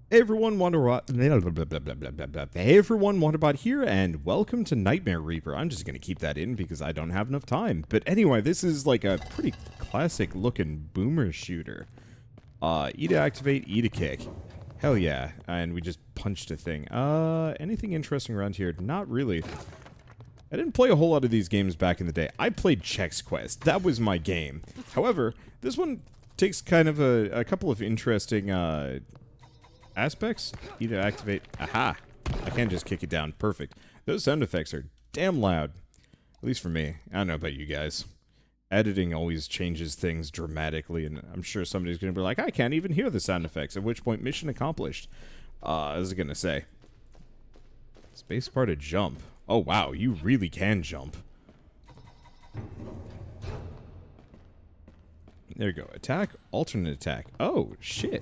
Hey everyone, Hey everyone, Wanderbot here, and welcome to Nightmare Reaper. I'm just gonna keep that in because I don't have enough time. But anyway, this is like a pretty classic looking boomer shooter. E to activate, E to kick. Hell yeah. And we just punched a thing. Anything interesting around here? Not really. I didn't play a whole lot of these games back in the day. I played Chex Quest. That was my game. However, this one takes kind of a couple of interesting, aspects. Either activate. Aha! I can't just kick it down. Perfect. Those sound effects are damn loud. At least for me. I don't know about you guys. Editing always changes things dramatically, and I'm sure somebody's going to be like, I can't even hear the sound effects, at which point, mission accomplished. I was going to say. Spacebar to jump. Oh, wow, you really can jump. There you go. Attack, alternate attack. Oh, shit.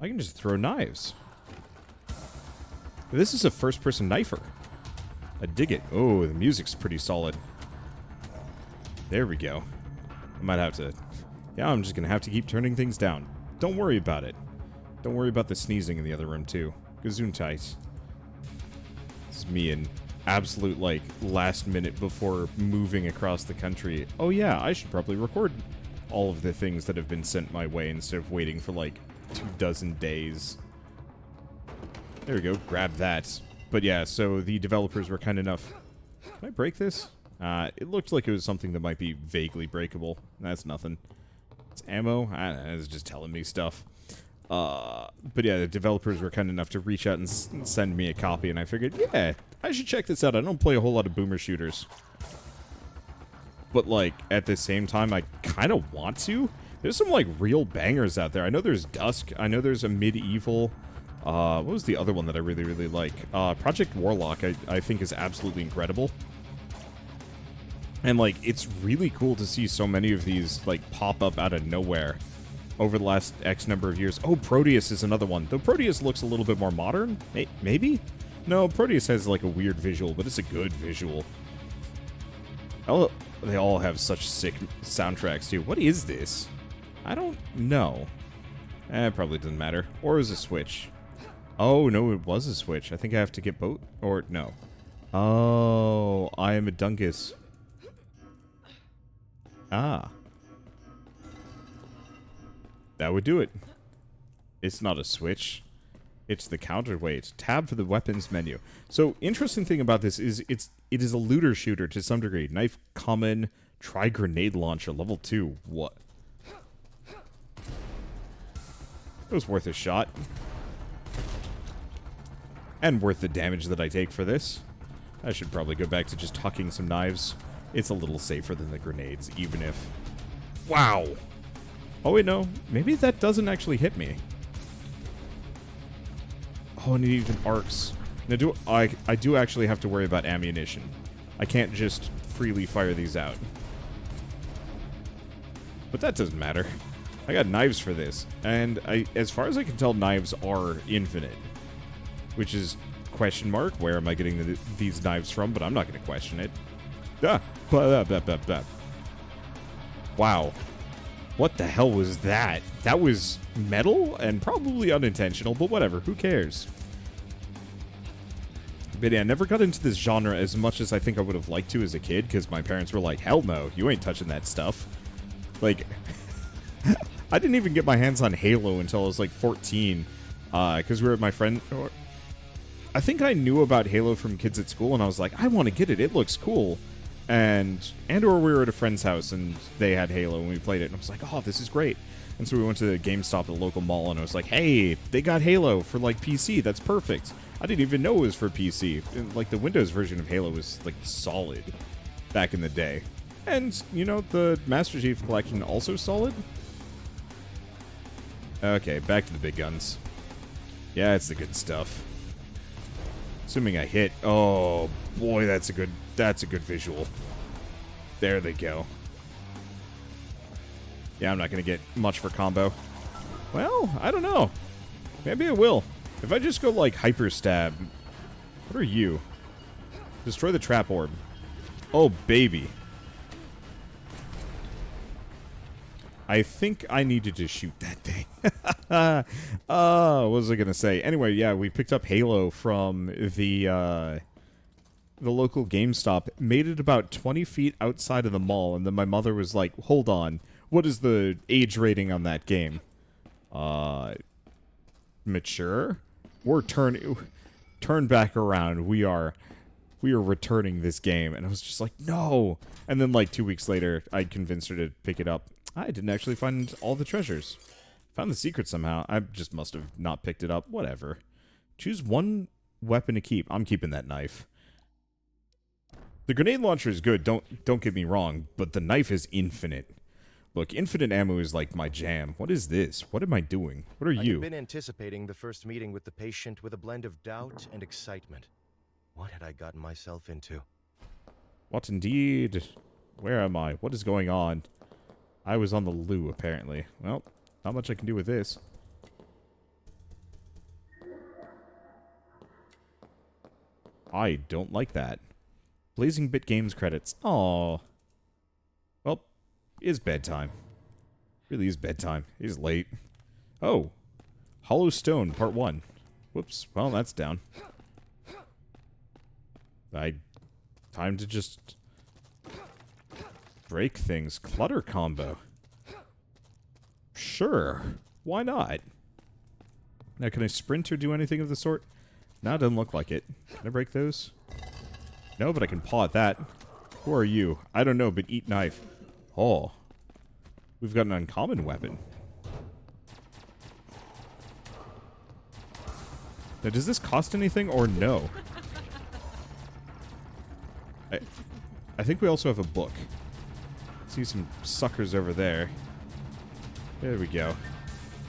I can just throw knives. This is a first-person knifer. I dig it. Oh, the music's pretty solid. There we go. I might have to... Yeah, I'm just gonna have to keep turning things down. Don't worry about it. Don't worry about the sneezing in the other room, too. Gesundheit. It's me in absolute, like, last minute before moving across the country. Oh, yeah, I should probably record all of the things that have been sent my way instead of waiting for, like, 24 days. There we go, grab that. But yeah, so the developers were kind enough... Can I break this? It looked like it was something that might be vaguely breakable. That's nothing. It's ammo? I don't know, it's just telling me stuff. But yeah, the developers were kind enough to reach out and send me a copy, and I figured, yeah, I should check this out. I don't play a whole lot of boomer shooters. But, like, at the same time, I kind of want to. There's some, like, real bangers out there. I know there's Dusk. I know there's a Medieval. What was the other one that I really, really like? Project Warlock, I think, is absolutely incredible. And, like, it's really cool to see so many of these, like, pop up out of nowhere over the last X number of years. Oh, Proteus is another one. Though Proteus looks a little bit more modern. Maybe? No, Proteus has, like, a weird visual, but it's a good visual. Oh, they all have such sick soundtracks, too. What is this? I don't know. It probably doesn't matter. Or is it a Switch? Oh, no, it was a Switch. I think I have to get both. Or, no. Oh, I am a Dungus. Ah. That would do it. It's not a Switch. It's the counterweight. Tab for the weapons menu. So, interesting thing about this is it is a looter shooter to some degree. Knife common, try grenade launcher, level 2. What? It was worth a shot. And worth the damage that I take for this. I should probably go back to just hucking some knives. It's a little safer than the grenades, even if... Wow! Oh wait, no. Maybe that doesn't actually hit me. Oh, and it even arcs. Now, I do actually have to worry about ammunition. I can't just freely fire these out. But that doesn't matter. I got knives for this, and as far as I can tell, knives are infinite. Which is, question mark, where am I getting these knives from? But I'm not going to question it. Ah! Blah, blah, blah, blah. Wow. What the hell was that? That was metal and probably unintentional, but whatever, who cares? But yeah, I never got into this genre as much as I think I would have liked to as a kid, because my parents were like, hell no, you ain't touching that stuff. Like... I didn't even get my hands on Halo until I was like 14, because we were at my friend... I think I knew about Halo from kids at school, and I was like, I want to get it, it looks cool. Or we were at a friend's house, and they had Halo, and we played it, and I was like, oh, this is great. And so we went to the GameStop at the local mall, and I was like, hey, they got Halo for, like, PC, that's perfect. I didn't even know it was for PC. Like, the Windows version of Halo was, like, solid back in the day. And, you know, the Master Chief Collection also solid. Okay, back to the big guns. Yeah, it's the good stuff. Assuming I hit. Oh boy, that's a good visual. There they go. Yeah, I'm not gonna get much for combo. Well, I don't know. Maybe I will. If I just go like hyper stab. What are you? Destroy the trap orb. Oh baby. I think I needed to shoot that thing. What was I gonna say? Anyway, yeah, we picked up Halo from the local GameStop, made it about 20 feet outside of the mall, and then my mother was like, hold on, what is the age rating on that game? Mature? We're turn back around. We are returning this game. And I was just like, no! And then like 2 weeks later, I convinced her to pick it up. I didn't actually find all the treasures. Found the secret somehow. I just must have not picked it up. Whatever. Choose one weapon to keep. I'm keeping that knife. The grenade launcher is good, don't get me wrong, but the knife is infinite. Look, infinite ammo is like my jam. What is this? What am I doing? What are you? I've been anticipating the first meeting with the patient with a blend of doubt and excitement. What had I gotten myself into? What indeed? Where am I? What is going on? I was on the loo, apparently. Well, not much I can do with this. I don't like that. Blazing Bit Games credits. Aww. Well, it's bedtime. Really is bedtime. It is late. Oh. Hollow Stone, Part 1. Whoops. Well, that's down. Time to just break things. Clutter combo. Sure. Why not? Now, can I sprint or do anything of the sort? No, it doesn't look like it. Can I break those? No, but I can paw at that. Who are you? I don't know, but eat knife. Oh. We've got an uncommon weapon. Now, does this cost anything or no? I think we also have a book. See some suckers over there. There we go.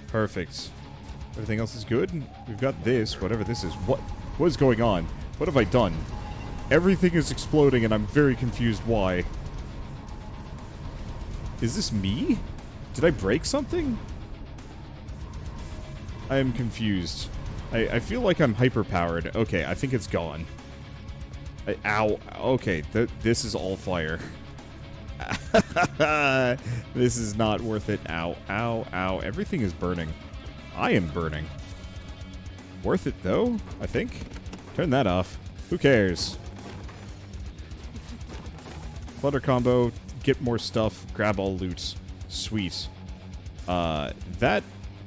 Perfect. Everything else is good. We've got this, whatever this is. What is going on? What have I done? Everything is exploding and I'm very confused why. Is this me? Did I break something? I am confused. I feel like I'm hyper-powered. Okay, I think it's gone. Ow. Okay, this is all fire. This is not worth it. Ow, ow, ow. Everything is burning. I am burning. Worth it, though, I think. Turn that off. Who cares? Clutter combo. Get more stuff. Grab all loot. Sweet. That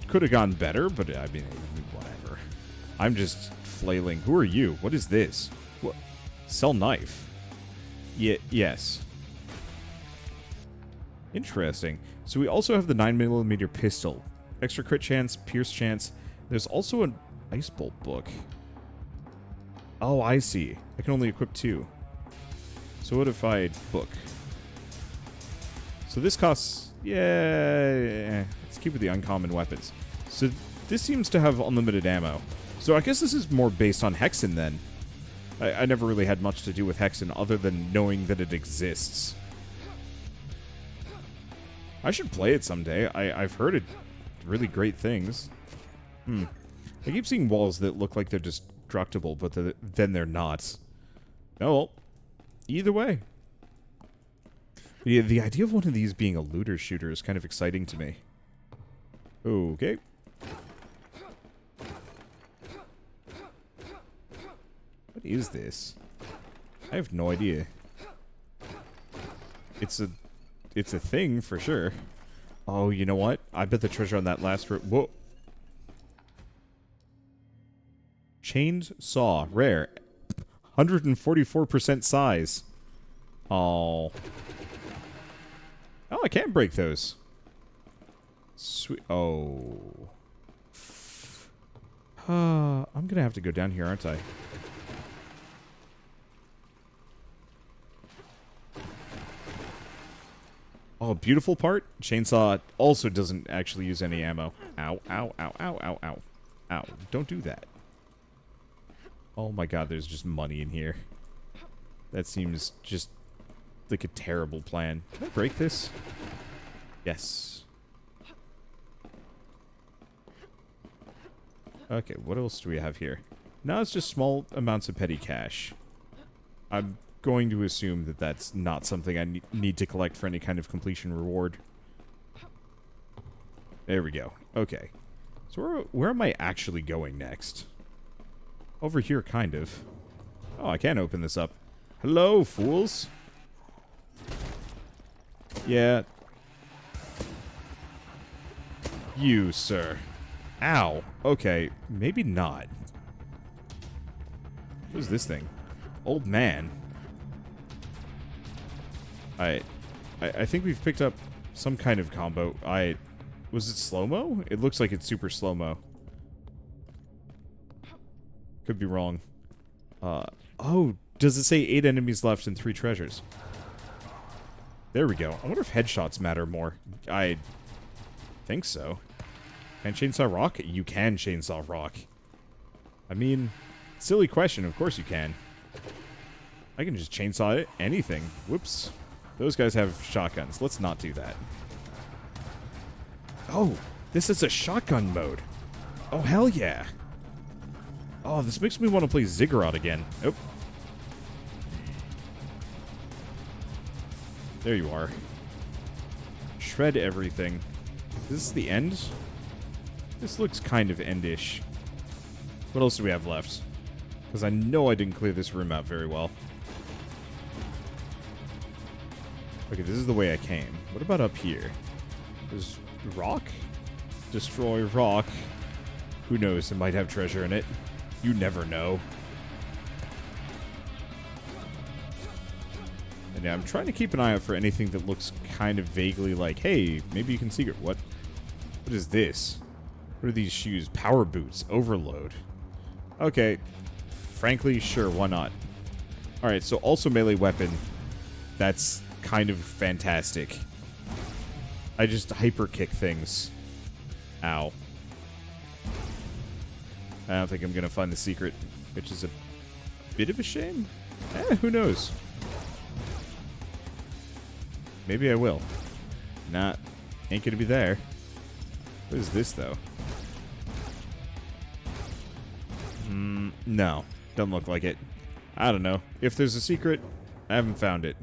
could have gone better, but I mean, whatever. I'm just flailing. Who are you? What is this? What? Sell knife. Yes. Interesting. So we also have the 9mm pistol. Extra crit chance, pierce chance. There's also an ice bolt book. Oh, I see. I can only equip 2. So what if I book? So this costs... Yeah. Let's keep with the uncommon weapons. So this seems to have unlimited ammo. So I guess this is more based on Hexen then. I never really had much to do with Hexen other than knowing that it exists. I should play it someday. I've heard it really great things. I keep seeing walls that look like they're destructible, but then they're not. Oh, well, either way. Yeah, the idea of one of these being a looter shooter is kind of exciting to me. Okay. What is this? I have no idea. It's a thing for sure. Oh, you know what? I bet the treasure on that last room. Whoa. Chained saw, rare. 144% size. Oh. Oh, I can break those. Sweet. Oh. I'm gonna have to go down here, aren't I? Oh, beautiful part. Chainsaw also doesn't actually use any ammo. Ow, ow, ow, ow, ow, ow. Ow. Don't do that. Oh my god, there's just money in here. That seems just like a terrible plan. Can I break this? Yes. Okay, what else do we have here? No, it's just small amounts of petty cash. I'm going to assume that that's not something I need to collect for any kind of completion reward. There we go. Okay. So where am I actually going next? Over here, kind of. Oh, I can open this up. Hello, fools. Yeah. You, sir. Ow. Okay, maybe not. What is this thing? Old man. I think we've picked up some kind of combo. Was it slow-mo? It looks like it's super slow-mo. Could be wrong. Oh, does it say 8 enemies left and 3 treasures? There we go. I wonder if headshots matter more. I think so. Can chainsaw rock? You can chainsaw rock. I mean, silly question. Of course you can. I can just chainsaw anything. Whoops. Those guys have shotguns. Let's not do that. Oh, this is a shotgun mode. Oh, hell yeah. Oh, this makes me want to play Ziggurat again. Oh. There you are. Shred everything. Is this the end? This looks kind of endish. What else do we have left? Because I know I didn't clear this room out very well. Okay, this is the way I came. What about up here? There's rock? Destroy rock. Who knows? It might have treasure in it. You never know. And yeah, I'm trying to keep an eye out for anything that looks kind of vaguely like, hey, maybe you can secret. What is this? What are these shoes? Power boots. Overload. Okay. Frankly, sure, why not? Alright, so also melee weapon. That's kind of fantastic. I just hyper kick things. Ow. I don't think I'm going to find the secret, which is a bit of a shame. Who knows? Maybe I will. Nah, ain't going to be there. What is this, though? No. Doesn't look like it. I don't know. If there's a secret, I haven't found it.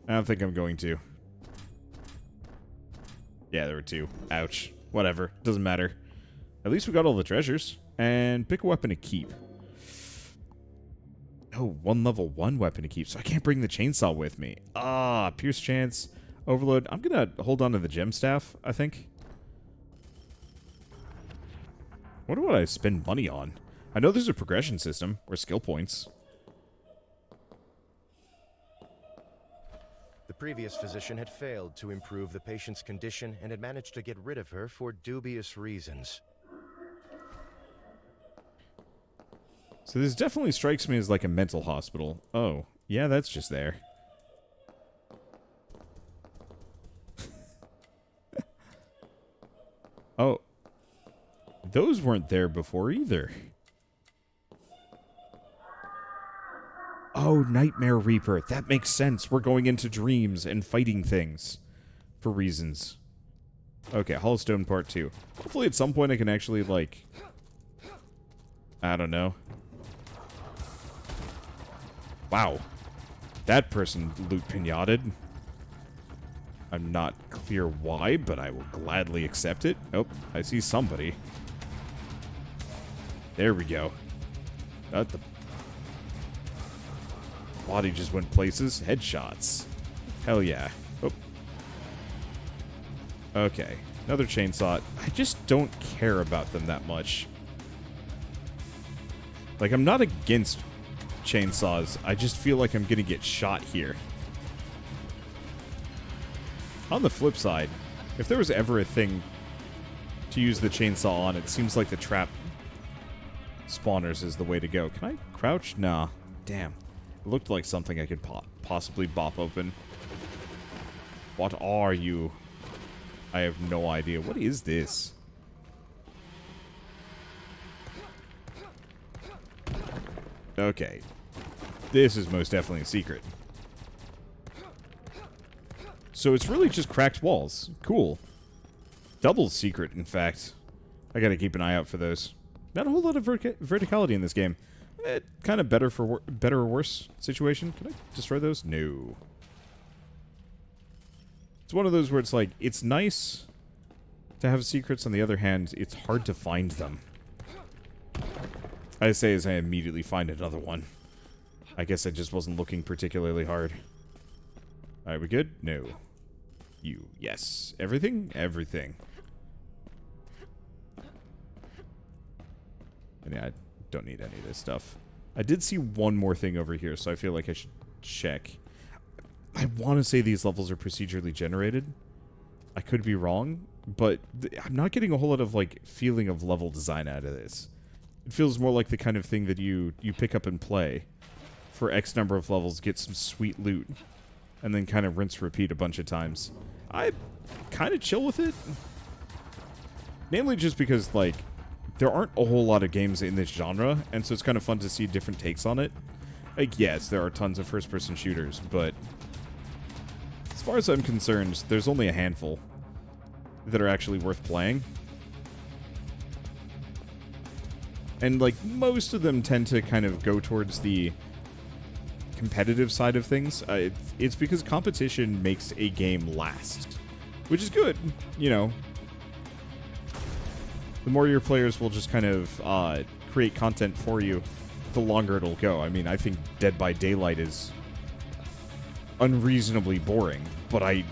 I don't think I'm going to. Yeah, there were 2. Ouch. Whatever. Doesn't matter. At least we got all the treasures. And pick a weapon to keep. Oh, 1 level 1 weapon to keep. So I can't bring the chainsaw with me. Ah, Pierce Chance. Overload. I'm going to hold on to the gem staff, I think. Wonder what I spend money on. I know there's a progression system, or skill points. The previous physician had failed to improve the patient's condition and had managed to get rid of her for dubious reasons. So this definitely strikes me as like a mental hospital. Oh, yeah, that's just there. Oh. Those weren't there before either. Oh, Nightmare Reaper. That makes sense. We're going into dreams and fighting things. For reasons. Okay, Hollowstone Part 2. Hopefully at some point I can actually, like... I don't know. Wow. That person loot pinated. I'm not clear why, but I will gladly accept it. Oh, I see somebody. There we go. The body just went places. Headshots. Hell yeah. Oh. Okay. Another chainsaw. I just don't care about them that much. Like, I'm not against chainsaws. I just feel like I'm gonna get shot here. On the flip side, if there was ever a thing to use the chainsaw on, it seems like the trap spawners is the way to go. Can I crouch? Nah. Damn. It looked like something I could possibly bop open. What are you? I have no idea. What is this? Okay. This is most definitely a secret. So it's really just cracked walls. Cool. Double secret, in fact. I gotta keep an eye out for those. Not a whole lot of verticality in this game. Kind of better or worse situation. Can I destroy those? No. It's one of those where it's like, it's nice to have secrets. On the other hand, it's hard to find them. I say as I immediately find another one. I guess I just wasn't looking particularly hard. Alright, we good? No. You. Yes. Everything? Everything. And yeah, I don't need any of this stuff. I did see one more thing over here, so I feel like I should check. I want to say these levels are procedurally generated. I could be wrong, but I'm not getting a whole lot of, like, feeling of level design out of this. It feels more like the kind of thing that you pick up and play for X number of levels, get some sweet loot, and then kind of rinse repeat a bunch of times. I kind of chill with it. Namely just because, like, there aren't a whole lot of games in this genre, and so it's kind of fun to see different takes on it. Like, yes, there are tons of first-person shooters, but as far as I'm concerned, there's only a handful that are actually worth playing. And, like, most of them tend to kind of go towards the competitive side of things. It's because competition makes a game last, which is good, you know. The more your players will just kind of create content for you, the longer it'll go. I mean, I think Dead by Daylight is unreasonably boring, but I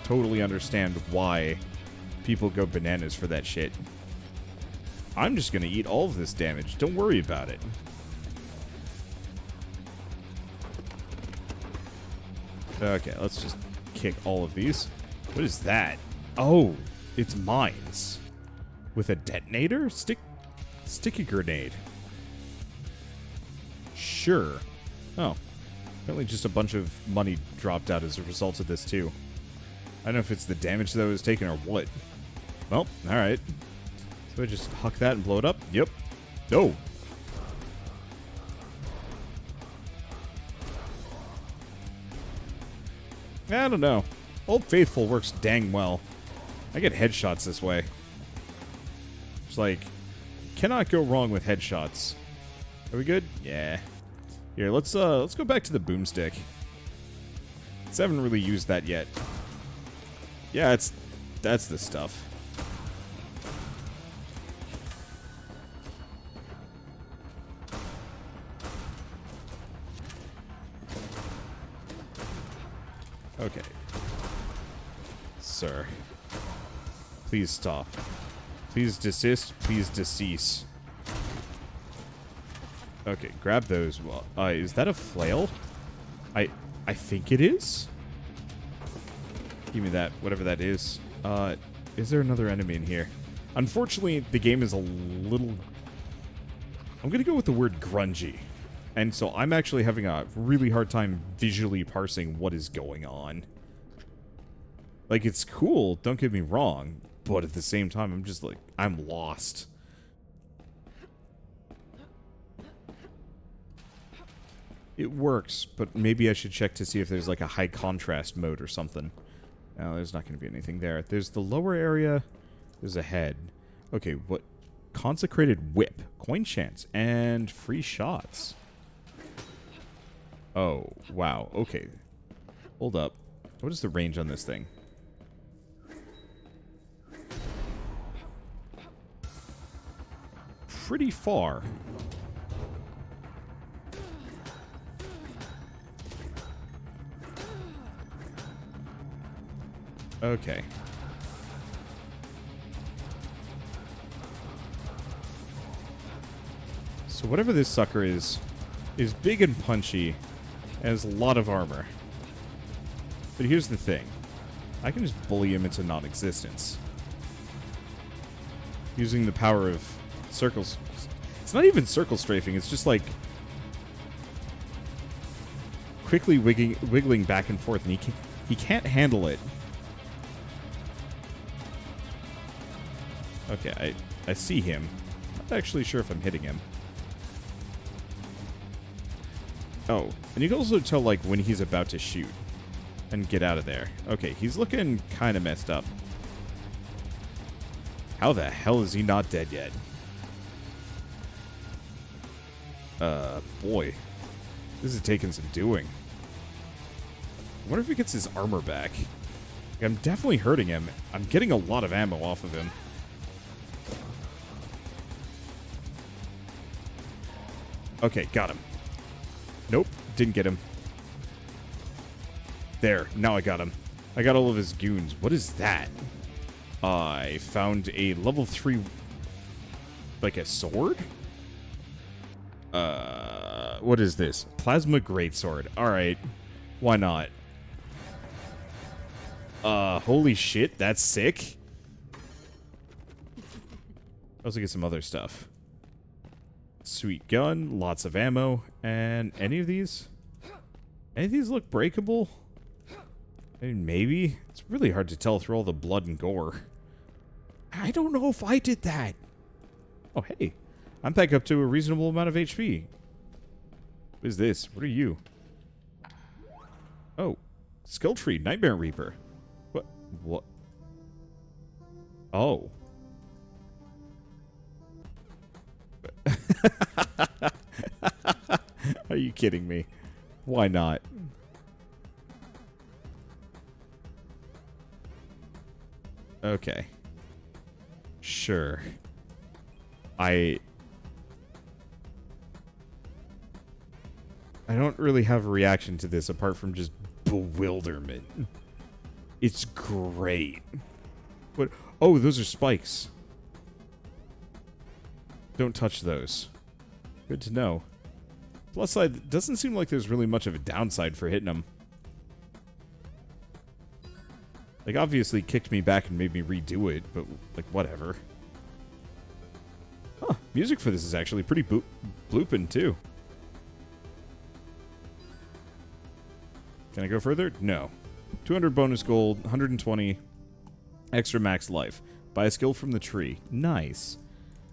totally understand why people go bananas for that shit. I'm just gonna eat all of this damage. Don't worry about it. Okay, let's just kick all of these. What is that? Oh, it's mines. With a detonator? Sticky grenade. Sure. Oh. Apparently just a bunch of money dropped out as a result of this, too. I don't know if it's the damage that was taken or what. Well, alright. So I just huck that and blow it up? Yep. No. I don't know. Old Faithful works dang well. I get headshots this way. It's like, cannot go wrong with headshots. Are we good? Yeah. Here, let's go back to the boomstick. I haven't really used that yet. Yeah, that's the stuff. Okay. Sir. Please stop. Please desist. Please decease. Okay, grab those. Well, is that a flail? I think it is. Give me that, whatever that is. Is there another enemy in here? Unfortunately, the game is a little... I'm gonna go with the word grungy. And so I'm actually having a really hard time visually parsing what is going on. Like, it's cool, don't get me wrong, but at the same time, I'm just like, I'm lost. It works, but maybe I should check to see if there's like a high contrast mode or something. No, there's not going to be anything there. There's the lower area. There's a head. Okay, what? Consecrated whip, coin chance, and free shots. Oh, wow. Okay. Hold up. What is the range on this thing? Pretty far. Okay. So whatever this sucker is big and punchy, and has a lot of armor. But here's the thing. I can just bully him into non-existence. Using the power of circles. It's not even circle strafing, it's just like quickly wiggling back and forth, and he can't handle it. Okay, I see him. I'm not actually sure if I'm hitting him. Oh, and you can also tell, like, when he's about to shoot and get out of there. Okay, he's looking kind of messed up. How the hell is he not dead yet? Boy. This is taking some doing. I wonder if he gets his armor back. I'm definitely hurting him. I'm getting a lot of ammo off of him. Okay, got him. Nope, didn't get him. There, now I got him. I got all of his goons. What is that? I found a level 3... like a sword? What is this? Plasma Greatsword. Alright. Why not? Holy shit, that's sick. I also get some other stuff. Sweet gun, lots of ammo, and any of these? Any of these look breakable? I mean, maybe. It's really hard to tell through all the blood and gore. I don't know if I did that. Oh, hey. I'm back up to a reasonable amount of HP. What is this? What are you? Oh. Skill tree. Nightmare Reaper. What? What? Oh. Are you kidding me? Why not? Okay. Sure. I don't really have a reaction to this apart from just bewilderment. It's great. What? Oh, those are spikes. Don't touch those. Good to know. Plus side, it doesn't seem like there's really much of a downside for hitting them. Like, obviously kicked me back and made me redo it, but, like, whatever. Huh, music for this is actually pretty blooping, too. Can I go further? No. 200 bonus gold, 120 extra max life. Buy a skill from the tree. Nice.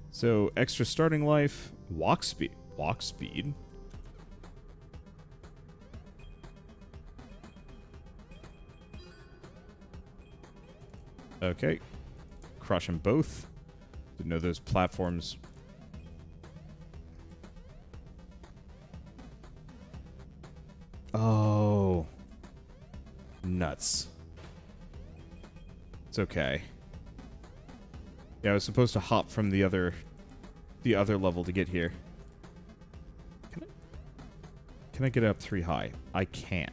So, extra starting life, walk speed. Walk speed? Okay. Crush them both. Didn't know those platforms. Oh. Nuts. It's okay. Yeah, I was supposed to hop from the other level to get here. Can I get up 3 high? I can't.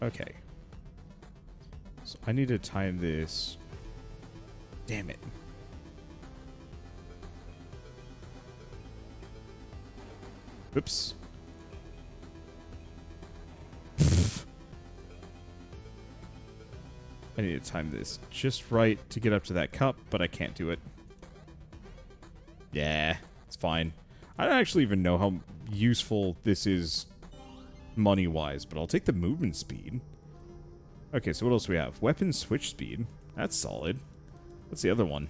Okay. So I need to time this. Damn it. Oops. I need to time this just right to get up to that cup, but I can't do it. Yeah, it's fine. I don't actually even know how useful this is money-wise, but I'll take the movement speed. Okay, so what else do we have? Weapon switch speed. That's solid. What's the other one?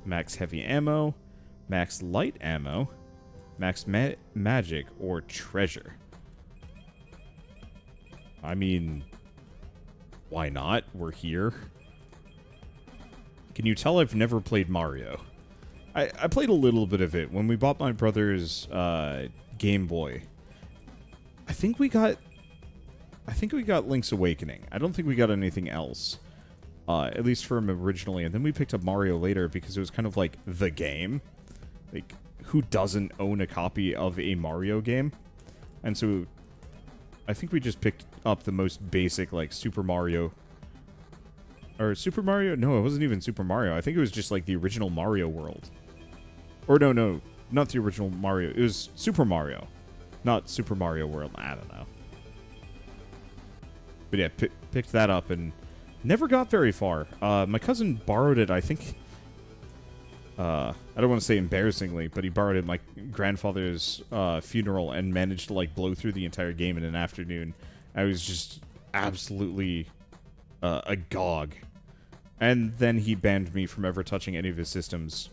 Max heavy ammo, max light ammo, max magic, or treasure. I mean, why not? We're here. Can you tell I've never played Mario? I played a little bit of it when we bought my brother's Game Boy. I think we got Link's Awakening. I don't think we got anything else. At least for him originally. And then we picked up Mario later because it was kind of like the game. Like, who doesn't own a copy of a Mario game? And so I think we just picked up the most basic, like, Super Mario. Or Super Mario? No, it wasn't even Super Mario. I think it was just like the original Mario World. Or no, not the original Mario. It was Super Mario. Not Super Mario World. I don't know. But yeah, picked that up and never got very far. My cousin borrowed it, I think. I don't want to say embarrassingly, but he borrowed it at my grandfather's funeral and managed to like blow through the entire game in an afternoon. I was just absolutely agog. And then he banned me from ever touching any of his systems,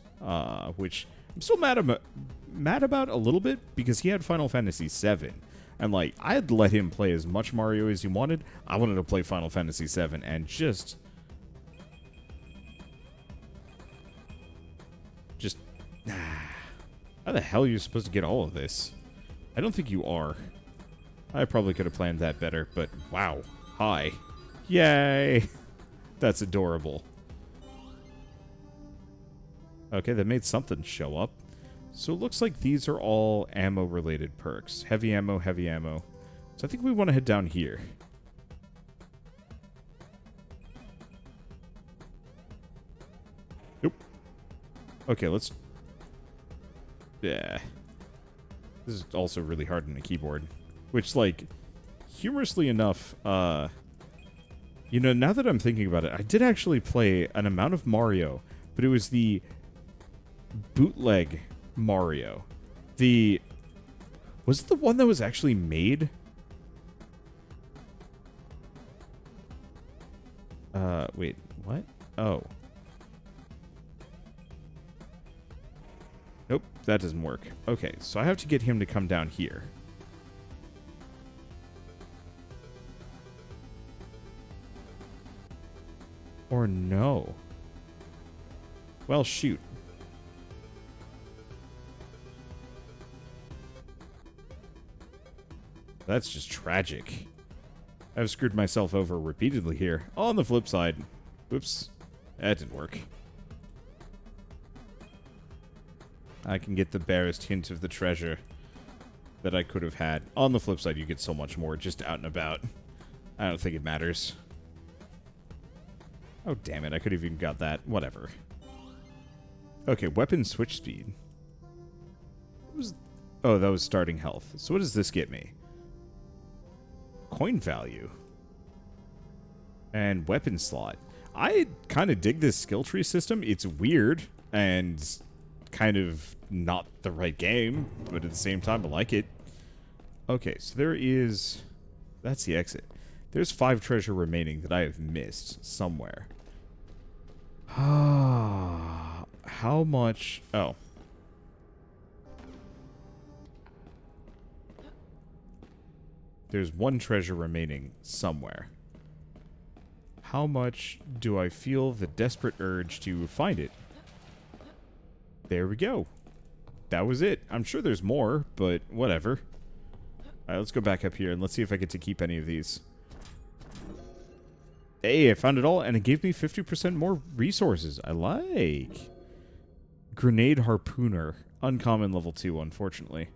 which I'm still mad about a little bit because he had Final Fantasy VII. And, like, I had let him play as much Mario as he wanted. I wanted to play Final Fantasy VII and just... How the hell are you supposed to get all of this? I don't think you are. I probably could have planned that better, but wow. Hi. Yay! That's adorable. Okay, that made something show up. So it looks like these are all ammo-related perks. Heavy ammo, heavy ammo. So I think we want to head down here. Nope. Okay, let's... Yeah. This is also really hard on the keyboard. Which, like, humorously enough, you know, now that I'm thinking about it, I did actually play an amount of Mario, but it was the bootleg Mario. Was it the one that was actually made? Wait, what? Oh. Nope, that doesn't work. Okay, so I have to get him to come down here. Or no. Well, shoot. That's just tragic. I've screwed myself over repeatedly here. On the flip side. Whoops. That didn't work. I can get the barest hint of the treasure that I could have had. On the flip side, you get so much more just out and about. I don't think it matters. Oh, damn it. I could have even got that. Whatever. Okay, weapon switch speed. Oh, that was starting health. So what does this get me? Coin value. And weapon slot. I kind of dig this skill tree system. It's weird and kind of not the right game, but at the same time, I like it. Okay, so there is... That's the exit. There's 5 treasure remaining that I have missed somewhere. How much... Oh. There's 1 treasure remaining somewhere. How much do I feel the desperate urge to find it? There we go. That was it. I'm sure there's more, but whatever. Alright, let's go back up here and let's see if I get to keep any of these. Hey, I found it all, and it gave me 50% more resources. I like. Grenade Harpooner. Uncommon level 2, unfortunately.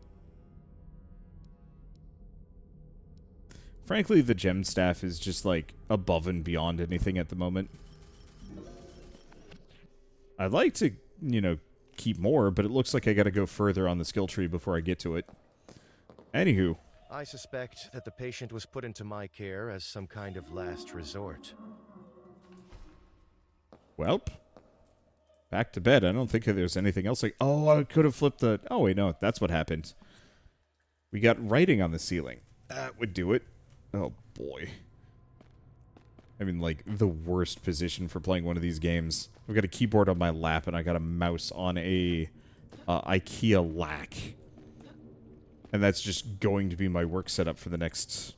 Frankly, the gem staff is just, like, above and beyond anything at the moment. I'd like to, you know, keep more, but it looks like I gotta go further on the skill tree before I get to it. Anywho. I suspect that the patient was put into my care as some kind of last resort. Welp. Back to bed. I don't think there's anything else. Like, oh, I could have flipped the... Oh, wait, no. That's what happened. We got writing on the ceiling. That would do it. Oh, boy. I'm in, like, the worst position for playing one of these games. I've got a keyboard on my lap, and I got a mouse on a IKEA lack. And that's just going to be my work setup for the next...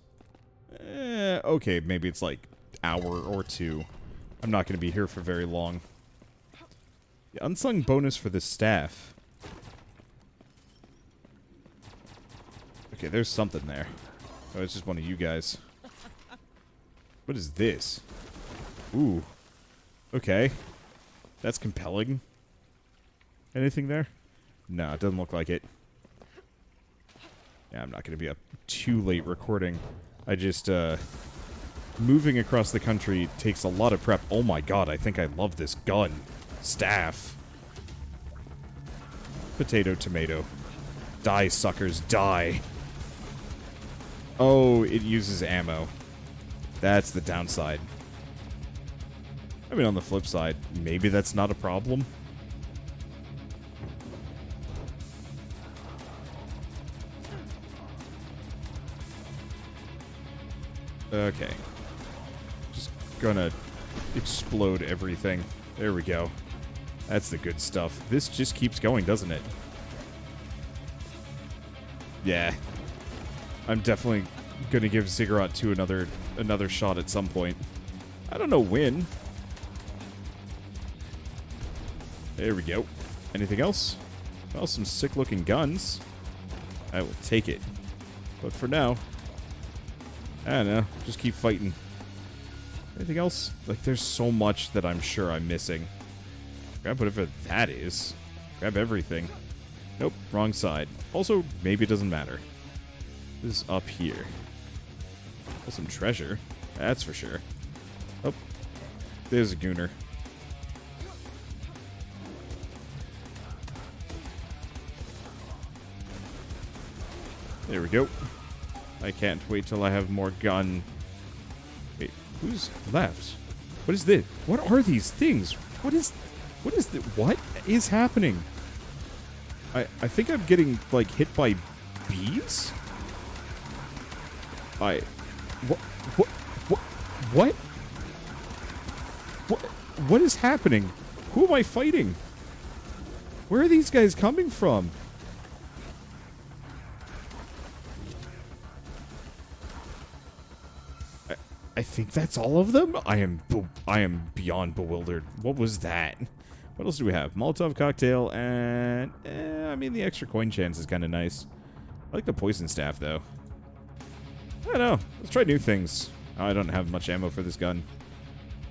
okay, maybe it's, like, hour or 2. I'm not going to be here for very long. The unsung bonus for the staff. Okay, there's something there. Oh, it's just one of you guys. What is this? Ooh. Okay. That's compelling. Anything there? No, it doesn't look like it. Yeah, I'm not going to be up too late recording. I just, moving across the country takes a lot of prep. Oh my god, I think I love this gun. Staff. Potato, tomato. Die, suckers, die. Oh, it uses ammo. That's the downside. I mean, on the flip side, maybe that's not a problem. Okay. Just gonna explode everything. There we go. That's the good stuff. This just keeps going, doesn't it? Yeah. I'm definitely gonna give Ziggurat 2 another shot at some point. I don't know when. There we go. Anything else? Well, some sick-looking guns. I will take it. But for now, I don't know. Just keep fighting. Anything else? Like, there's so much that I'm sure I'm missing. Grab whatever that is. Grab everything. Nope, wrong side. Also, maybe it doesn't matter. This is up here. Oh, some treasure. That's for sure. Oh, there's a gooner. There we go. I can't wait till I have more gun. Wait, who's left? What is this? What are these things? What is happening? I think I'm getting, like, hit by bees? What is happening? Who am I fighting? Where are these guys coming from? I think that's all of them? I am beyond bewildered. What was that? What else do we have? Molotov cocktail and... I mean, the extra coin chance is kind of nice. I like the poison staff, though. I don't know. Let's try new things. Oh, I don't have much ammo for this gun.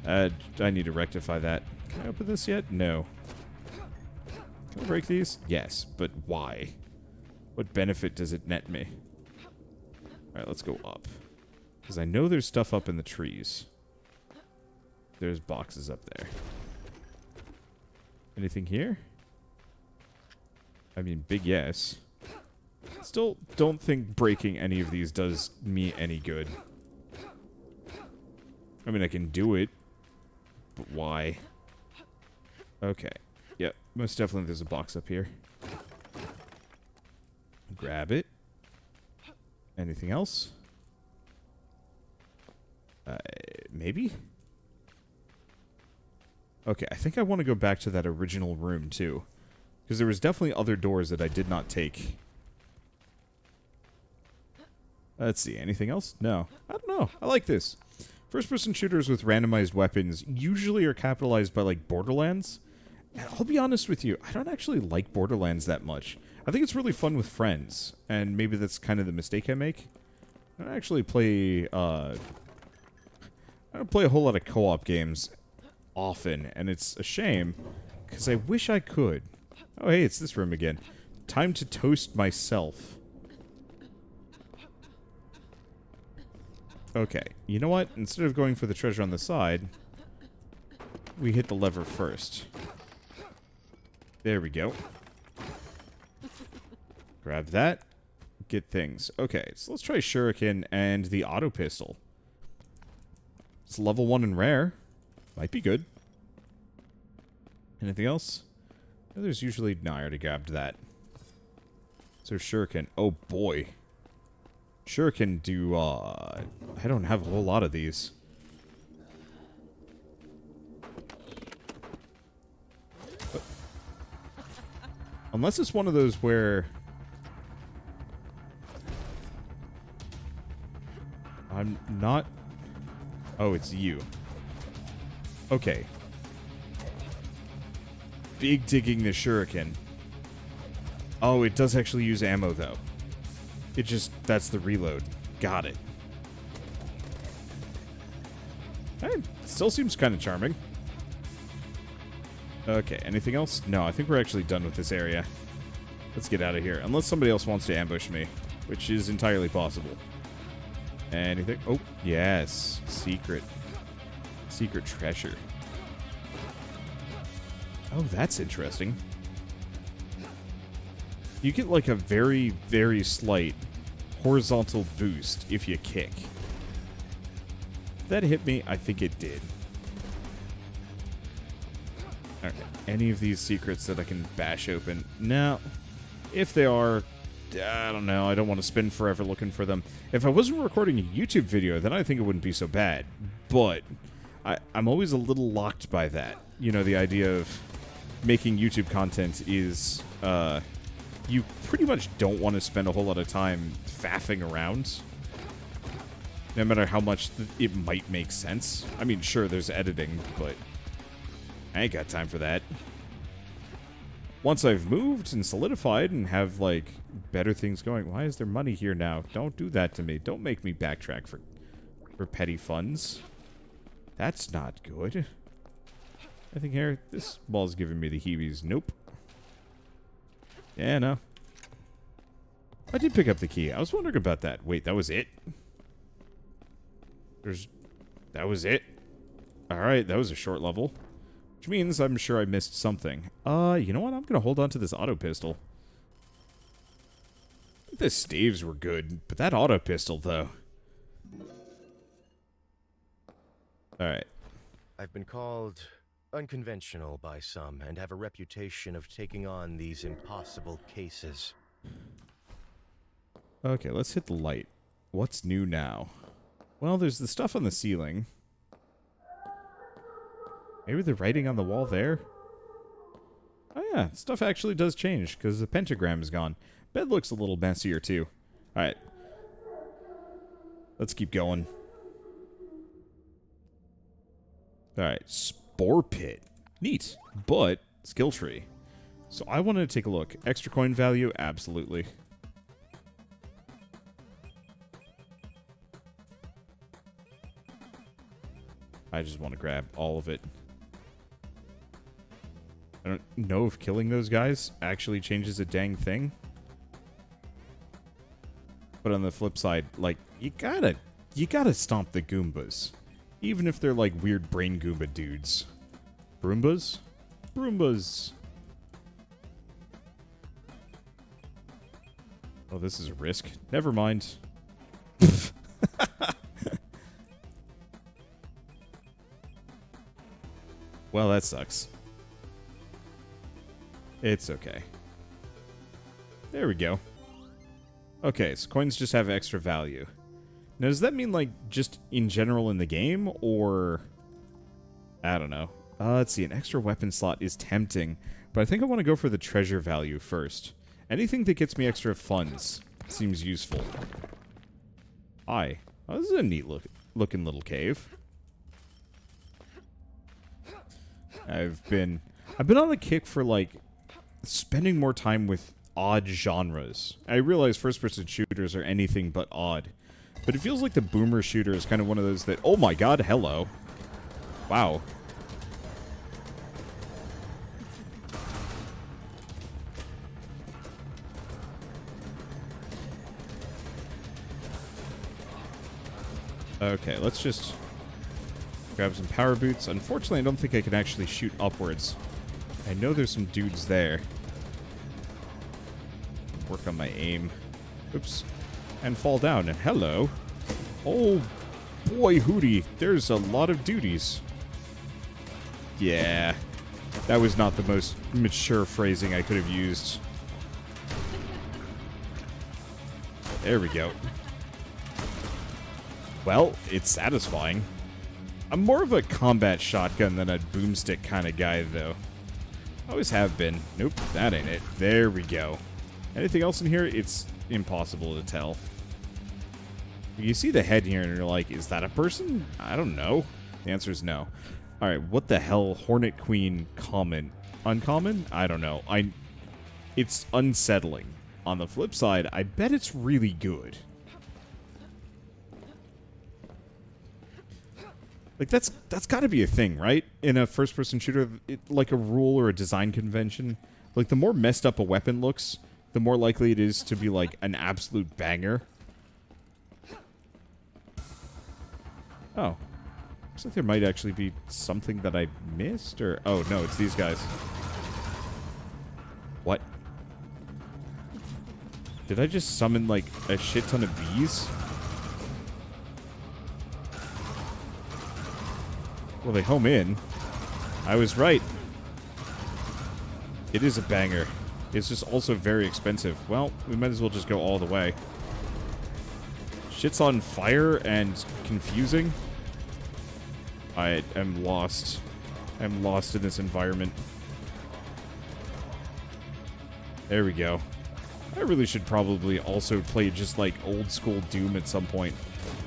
I need to rectify that. Can I open this yet? No. Can I break these? Yes, but why? What benefit does it net me? Alright, let's go up. Because I know there's stuff up in the trees. There's boxes up there. Anything here? I mean, big yes. Still don't think breaking any of these does me any good. I mean, I can do it. But why? Okay. Yep, most definitely there's a box up here. Grab it. Anything else? Maybe? Okay, I think I want to go back to that original room, too. Because there was definitely other doors that I did not take. Let's see, anything else? No. I don't know. I like this. First-person shooters with randomized weapons usually are capitalized by, like, Borderlands. And I'll be honest with you, I don't actually like Borderlands that much. I think it's really fun with friends. And maybe that's kind of the mistake I make. I don't actually play, I don't play a whole lot of co-op games often, and it's a shame, because I wish I could. Oh, hey, it's this room again. Time to toast myself. Okay, you know what? Instead of going for the treasure on the side, we hit the lever first. There we go. Grab that. Get things. Okay, so let's try Shuriken and the auto pistol. It's level 1 and rare. Might be good. Anything else? There's usually... No, I already grabbed that. So Shuriken. Oh, boy. Shuriken do, I don't have a whole lot of these. But, unless it's one of those where... I'm not... Oh, it's you. Okay. Big digging the Shuriken. Oh, it does actually use ammo, though. It just... That's the reload. Got it. Hey, still seems kind of charming. Okay, anything else? No, I think we're actually done with this area. Let's get out of here. Unless somebody else wants to ambush me, which is entirely possible. Anything? Oh, yes. Secret. Secret treasure. Oh, that's interesting. You get like a very, very slight horizontal boost if you kick. That hit me? I think it did. Alright, any of these secrets that I can bash open? No. If they are... I don't know. I don't want to spend forever looking for them. If I wasn't recording a YouTube video, then I think it wouldn't be so bad. But I'm always a little locked by that. You know, the idea of making YouTube content is you pretty much don't want to spend a whole lot of time faffing around. No matter how much it might make sense. I mean, sure, there's editing, but I ain't got time for that. Once I've moved and solidified and have, like, better things going... Why is there money here now? Don't do that to me. Don't make me backtrack for for petty funds. That's not good. Anything here? This ball's giving me the heebies. Nope. Yeah, no. I did pick up the key. I was wondering about that. Wait, that was it? That was it? Alright, that was a short level. Which means I'm sure I missed something. You know what? I'm gonna hold on to this auto pistol. The staves were good, but that auto pistol, though. Alright. I've been called unconventional by some and have a reputation of taking on these impossible cases. Okay, let's hit the light. What's new now? Well, there's the stuff on the ceiling. Maybe the writing on the wall there? Oh yeah, stuff actually does change, because the pentagram is gone. Bed looks a little messier, too. Alright. Let's keep going. Alright, Spore Pit. Neat, but skill tree. So I wanted to take a look. Extra coin value? Absolutely. I just want to grab all of it. I don't know if killing those guys actually changes a dang thing. But on the flip side, like, you gotta stomp the Goombas. Even if they're like weird brain Goomba dudes. Broombas? Broombas. Oh, this is a risk. Never mind. Well, that sucks. It's okay. There we go. Okay, so coins just have extra value. Now, does that mean, like, just in general in the game, or... I don't know. Let's see, an extra weapon slot is tempting, but I think I want to go for the treasure value first. Anything that gets me extra funds seems useful. Hi. Oh, this is a neat looking little cave. I've been on the kick for, like, spending more time with odd genres. I realize first-person shooters are anything but odd. But it feels like the boomer shooter is kind of one of those that... Oh my god, hello. Wow. Okay, let's just grab some power boots. Unfortunately, I don't think I can actually shoot upwards. I know there's some dudes there. Work on my aim. Oops. And fall down. And hello. Oh, boy hootie. There's a lot of duties. Yeah. That was not the most mature phrasing I could have used. There we go. Well, it's satisfying. I'm more of a combat shotgun than a boomstick kind of guy, though. Always have been. Nope, that ain't it. There we go. Anything else in here? It's impossible to tell. You see the head here and you're like, is that a person? I don't know. The answer is no. Alright, what the hell? Hornet Queen common. Uncommon? I don't know. It's unsettling. On the flip side, I bet it's really good. Like, that's got to be a thing, right? In a first-person shooter, like a rule or a design convention. Like, the more messed up a weapon looks, the more likely it is to be, like, an absolute banger. Oh. Looks like there might actually be something that I missed, or... Oh, no, it's these guys. What? Did I just summon, like, a shit ton of bees? Well, they home in. I was right. It is a banger. It's just also very expensive. Well, we might as well just go all the way. Shit's on fire and confusing. I am lost. I'm lost in this environment. There we go. I really should probably also play just like old school Doom at some point.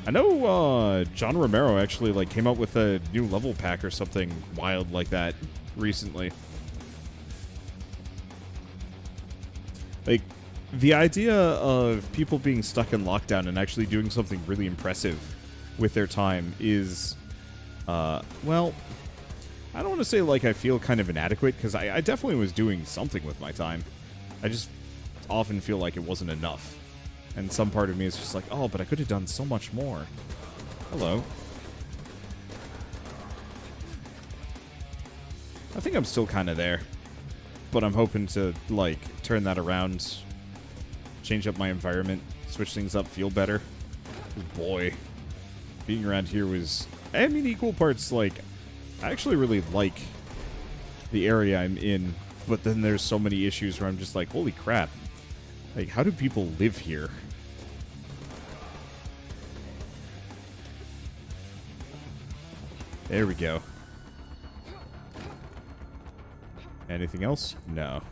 I know John Romero actually like came up with a new level pack or something wild like that recently. Like, the idea of people being stuck in lockdown and actually doing something really impressive with their time is, well, I don't want to say like I feel kind of inadequate, because I definitely was doing something with my time. I just often feel like it wasn't enough. And some part of me is just like, oh, but I could have done so much more. Hello. I think I'm still kind of there. But I'm hoping to, like, turn that around, change up my environment, switch things up, feel better. Boy, being around here was, I mean, equal parts, like, I actually really like the area I'm in, but then there's so many issues where I'm just like, holy crap. Like, how do people live here? There we go. Anything else? No.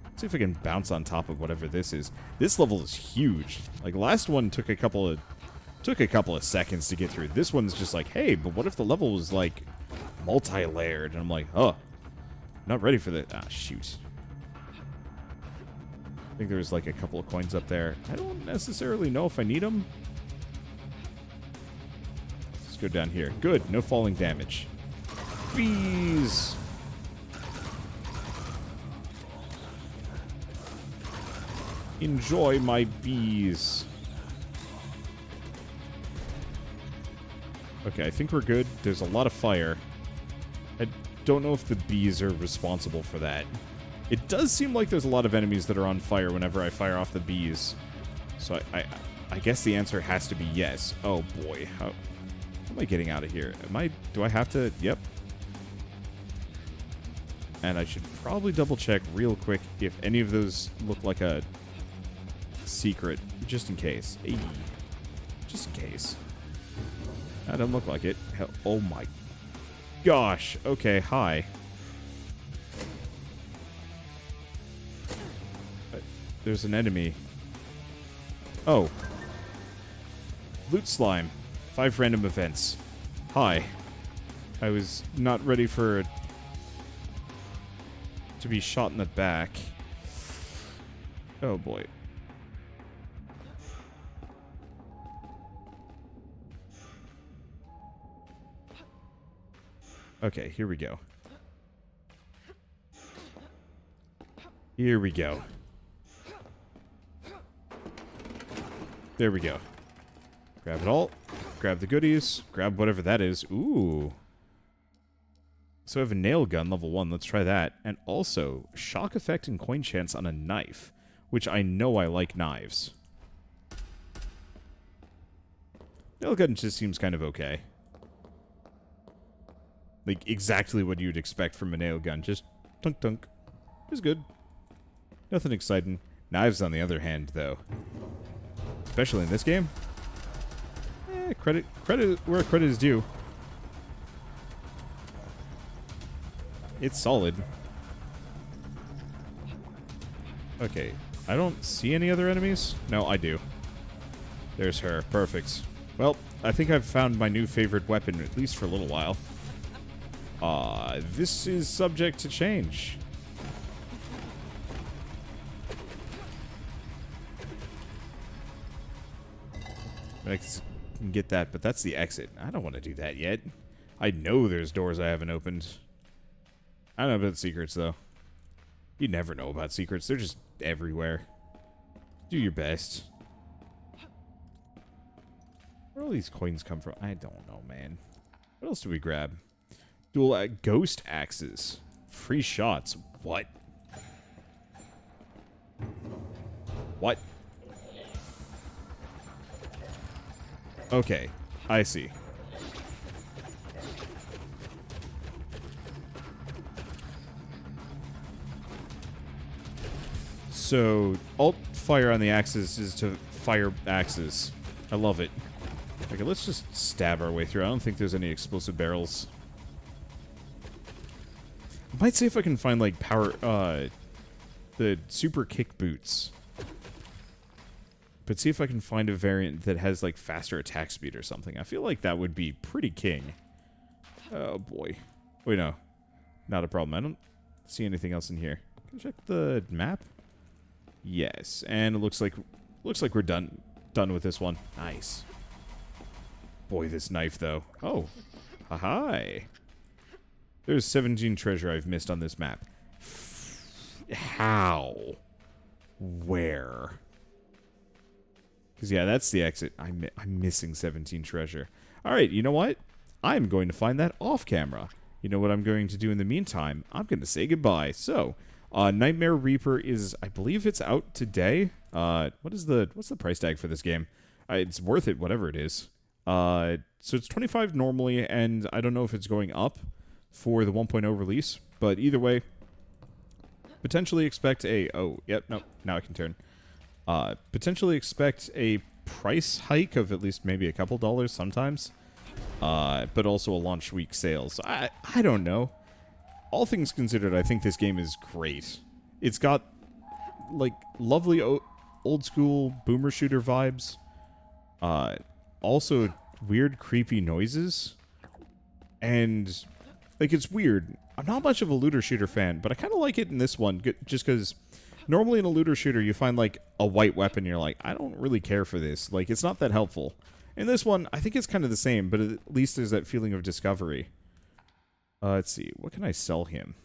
Let's see if I can bounce on top of whatever this is. This level is huge. Like, last one took a couple of seconds to get through. This one's just like, hey, but what if the level was, like, multi-layered? And I'm like, oh, not ready for that. Ah, shoot. I think there's, like, a couple of coins up there. I don't necessarily know if I need them. Let's go down here. Good, no falling damage. Bees! Enjoy my bees. Okay, I think we're good. There's a lot of fire. I don't know if the bees are responsible for that. It does seem like there's a lot of enemies that are on fire whenever I fire off the bees. So I guess the answer has to be yes. Oh boy, how am I getting out of here? Do I have to? Yep. And I should probably double check real quick if any of those look like a secret, just in case. Hey, just in case. That doesn't look like it. Hell, oh my gosh. Okay, hi. There's an enemy. Oh. Loot slime. 5 random events. Hi. I was not ready for to be shot in the back. Oh boy. Okay, here we go. Here we go. There we go. Grab it all. Grab the goodies. Grab whatever that is. Ooh. So I have a nail gun, level 1. Let's try that. And also, shock effect and coin chance on a knife, which I know I like knives. Nail gun just seems kind of okay. Like, exactly what you'd expect from a nail gun. Just tunk-tunk. It's good. Nothing exciting. Knives, on the other hand, though. Especially in this game. Credit where credit is due. It's solid. Okay. I don't see any other enemies. No, I do. There's her. Perfect. Well, I think I've found my new favorite weapon, at least for a little while. This is subject to change. I can get that, but that's the exit. I don't want to do that yet. I know there's doors I haven't opened. I don't know about secrets, though. You never know about secrets. They're just everywhere. Do your best. Where all these coins come from? I don't know, man. What else do we grab? Dual ghost axes. Free shots. What? What? Okay. I see. So, alt fire on the axes is to fire axes. I love it. Okay, let's just stab our way through. I don't think there's any explosive barrels. I might see if I can find, like, the super kick boots. But see if I can find a variant that has, like, faster attack speed or something. I feel like that would be pretty king. Oh, boy. Wait, no. Not a problem. I don't see anything else in here. Can I check the map? Yes. And it looks like we're done with this one. Nice. Boy, this knife, though. Oh. Hi. There's 17 treasure I've missed on this map. How? Where? Because, yeah, that's the exit. I'm missing 17 treasure. Alright, you know what? I'm going to find that off camera. You know what I'm going to do in the meantime? I'm going to say goodbye. So, Nightmare Reaper is, I believe it's out today. What's the price tag for this game? It's worth it, whatever it is. So it's $25 normally, and I don't know if it's going up for the 1.0 release, but either way, potentially expect a... Oh, yep, no, now I can turn. Potentially expect a price hike of at least maybe a couple dollars sometimes, but also a launch week sale. So I don't know. All things considered, I think this game is great. It's got, like, lovely old school boomer shooter vibes. Also weird, creepy noises. And, like, it's weird. I'm not much of a looter shooter fan, but I kind of like it in this one, just because normally in a looter shooter you find, like, a white weapon, you're like, I don't really care for this. Like, it's not that helpful. In this one, I think it's kind of the same, but at least there's that feeling of discovery. Let's see. What can I sell him?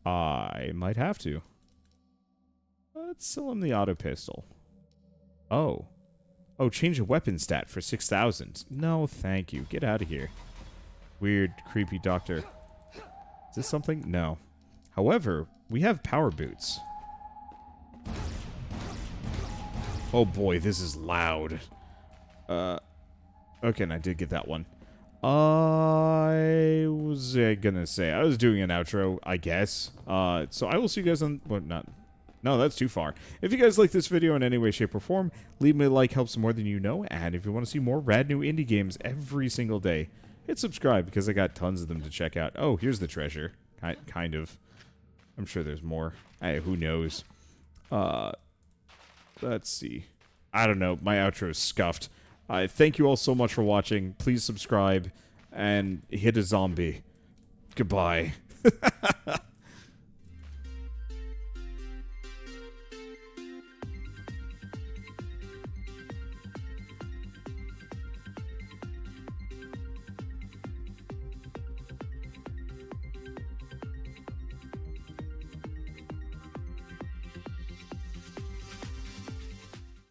I might have to. Let's sell him the auto pistol. Oh. Oh, change a weapon stat for 6,000. No, thank you. Get out of here. Weird, creepy doctor. Is this something? No. However, we have power boots. Oh boy, this is loud. Okay, and I did get that one. I was gonna say, I was doing an outro, I guess. So I will see you guys on... Well, not... No, that's too far. If you guys like this video in any way, shape, or form, leave me a like, helps more than you know. And if you want to see more rad new indie games every single day, hit subscribe because I got tons of them to check out. Oh, here's the treasure. Kind of. I'm sure there's more. Hey, who knows? Let's see. I don't know. My outro is scuffed. Thank you all so much for watching. Please subscribe and hit a zombie. Goodbye.